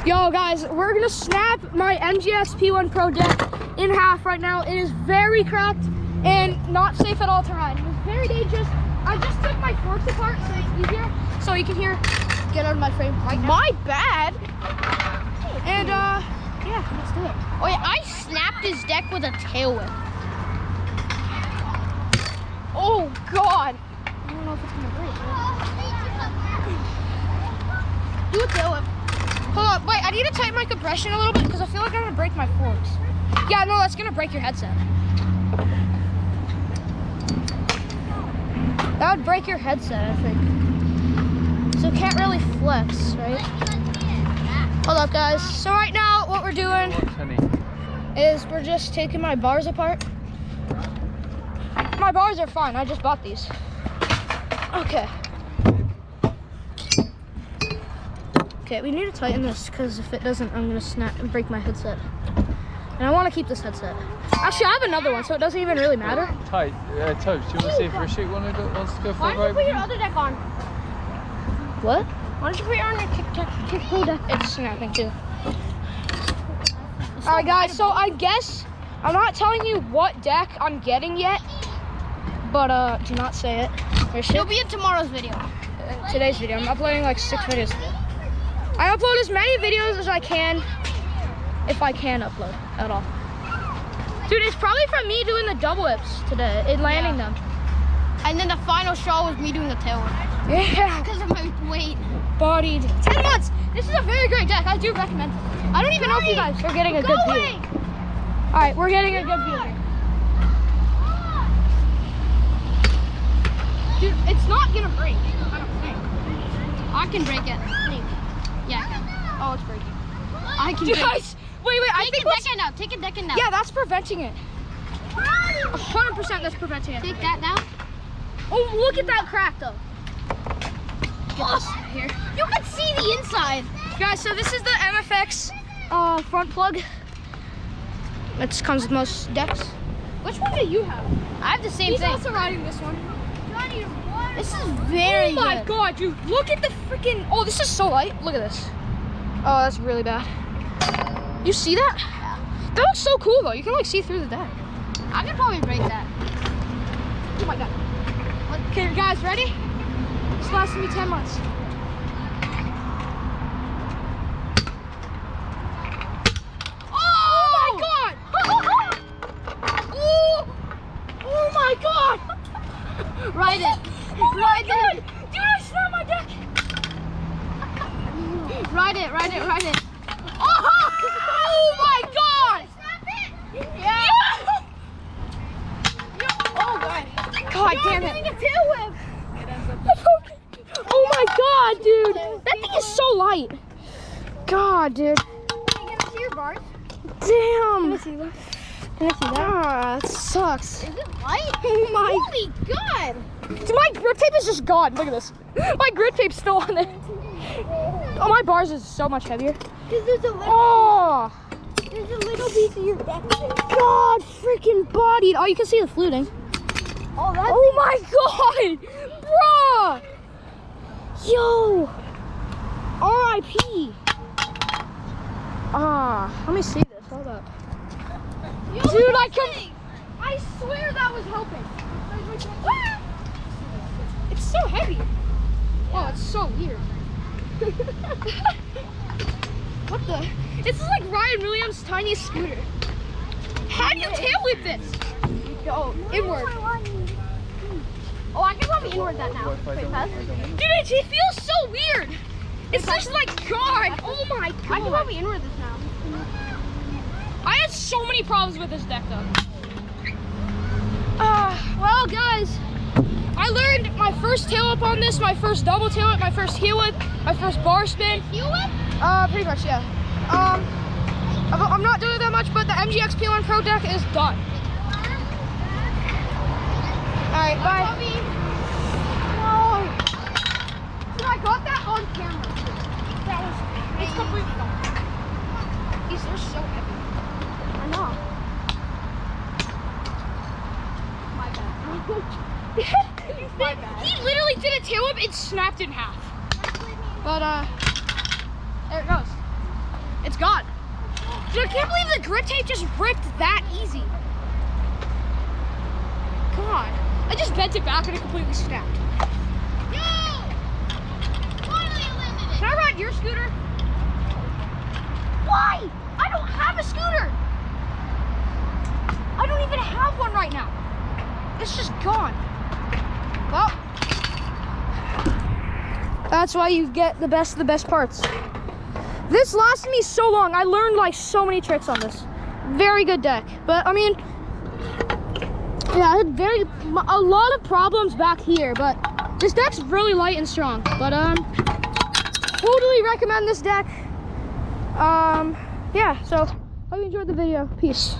Yo guys, we're gonna snap my MGX P1 Pro deck in half right now. It is very cracked and not safe at all to ride. It's very dangerous. I just took my forks apart so it's easier, so you can hear, get out of my frame right now. My bad. And yeah, let's do it. Oh yeah, I snapped his deck with a tail whip. Oh God. I don't know if it's gonna break. Do a tail whip. Hold on, wait, I need to tighten my compression a little bit because I feel like I'm gonna break my forks. Yeah, no, that's gonna break your headset. That would break your headset, I think. So it can't really flex, right? Hold up, guys. So right now, what we're doing is we're just taking my bars apart. My bars are fine, I just bought these. Okay. Okay, we need to tighten this because if it doesn't, I'm gonna snap and break my headset. And I want to keep this headset. Actually, I have another one, so it doesn't even really matter. Tight. Toast, do you want to see if Rashik wants to go for Why a don't you ride? put your other deck on? What? Why don't you put your on your kick pro deck? It's snapping too. All right, guys. So I guess I'm not telling you what deck I'm getting yet, but do not say it. It'll be in tomorrow's video. Today's video. I'm uploading like 6 videos today. I upload as many videos as I can, if I can upload at all. Dude, it's probably from me doing the double whips today and landing them. And then the final show was me doing the tail whip. Yeah. Because of my weight. Bodied. 10 months. This is a very great deck. I do recommend it. I don't even know if you guys are getting a good view. All right, we're getting a good view here. Dude, it's not gonna break. I don't think. I can break it. Yeah, I can. Oh, it's breaking. I can Dude, break it. guys, wait, I think Take a deck out. Take a deck out. yeah, that's preventing it. 100% that's preventing it. Take that down. Oh, look at that crack though. Get this here. You can see the inside. Guys, so this is the MFX front plug. It comes with most decks. Which one do you have? I have the same He's thing. also riding this one. This is very Oh my good. God, dude, look at the freaking, oh, this is so light. Look at this. Oh, that's really bad. You see that? Yeah. That looks so cool though. You can like see through the deck. I could probably break that. Oh my God. Okay, guys, ready? This lasted me 10 months. Oh my God! Oh my God! Ride it. Oh my God! Dude, I snapped my deck! Ride it. Ride it. Ride it. Oh my God! Yeah. Oh God! God damn it! A tail whip. Oh my God, dude! That thing is so light. God, dude. Can I see your bars? Damn. Can I see that? Can I see that? Ah, that sucks. Is it light? Oh my. Holy God. Dude, my grip tape is just gone. Look at this. My grip tape's still on there. Oh, my bars is so much heavier. There's a little, Oh, there's a little piece of your deck there. God, freaking bodied. Oh, you can see the fluting. Oh, that's Oh my God, bruh. Yo, R.I.P. Let me see this. Hold up. Dude, I swear that was helping. It's so heavy. Oh, it's so weird. What the? This is like Ryan Williams' tiny scooter. How do you tail whip this? Go inward. Oh, I can probably inward that now. Wait, pass. Dude, it feels so weird. It's just like, God, oh my God. I can probably inward this now. I had so many problems with this deck though. Well guys, I learned my first tail whip on this, my first double tail whip, my first heel whip, my first bar spin. Heel whip? Pretty much, yeah. I'm not doing that much, but the MGX P1 Pro deck is done. Alright, bye. No. Dude, I got that on camera. That was, it's completely gone. These are so heavy. I know. My bad. My bad. He literally did a tail whip and snapped in half. But, there it goes. It's gone. Dude, I can't believe the grip tape just ripped that easy. God. I just bent it back and it completely snapped. Can I ride your scooter? Why? I don't have a scooter. I don't even have one right now. It's just gone. Well, that's why you get the best of the best parts. This lasted me so long. I learned like so many tricks on this. Very good deck. But I mean, yeah, I had a lot of problems back here, but this deck's really light and strong. But totally recommend this deck. Yeah, so hope you enjoyed the video. Peace.